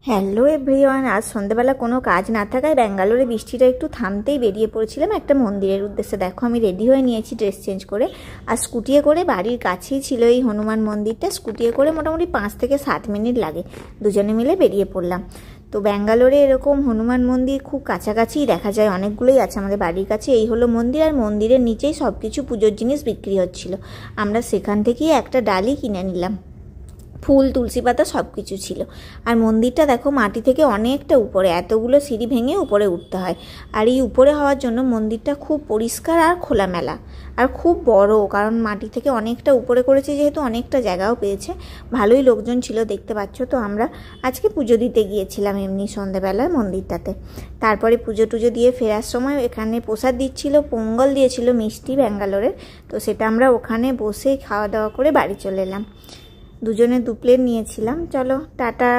Hello everyone, আজ সন্ধ্যেবেলা কোনো কাজ না থাকায় ব্যাঙ্গালোরে বৃষ্টিটা একটু থামতেই বেরিয়ে পড়েছিলাম একটা মন্দিরের উদ্দেশ্যে। দেখো আমি রেডি হয়ে নিয়েছি ড্রেস চেঞ্জ করে, আর স্কুটিয়ে করে বাড়ির কাছেই ছিল এই হনুমান মন্দিরটা। স্কুটিয়ে করে মোটামুটি 5 থেকে 7 মিনিট লাগে, দুজনে মিলে বেরিয়ে পড়লাম। তো ব্যাঙ্গালোরে এরকম হনুমান মন্দির খুব কাছাকাছিই দেখা যায়, অনেকগুলোই আছে আমাদের বাড়ির কাছে। এই হলো মন্দির, আর মন্দিরের নিচেই সব কিছু পুজোর জিনিস বিক্রি হচ্ছিল। আমরা সেখান থেকেই একটা ডালি কিনে নিলাম, ফুল তুলসী পাতা সব কিছু ছিল। আর মন্দিরটা দেখো মাটি থেকে অনেকটা উপরে, এতগুলো সিঁড়ি ভেঙে উপরে উঠতে হয়। আর এই উপরে হওয়ার জন্য মন্দিরটা খুব পরিষ্কার আর খোলামেলা আর খুব বড়, কারণ মাটি থেকে অনেকটা উপরে করেছে যেহেতু অনেকটা জায়গাও পেয়েছে। ভালোই লোকজন ছিল দেখতে পাচ্ছ। তো আমরা আজকে পুজো দিতে গিয়েছিলাম এমনি সন্ধ্যেবেলায় মন্দিরটাতে। তারপরে পুজো টুজো দিয়ে ফেরার সময় এখানে প্রসাদ দিচ্ছিল, পোঙ্গল দিয়েছিল মিষ্টি ব্যাঙ্গালোরের। তো সেটা আমরা ওখানে বসে খাওয়া দাওয়া করে বাড়ি চলে এলাম। দুজনে 2 প্লেট নিয়েছিলাম। চলো টাটা।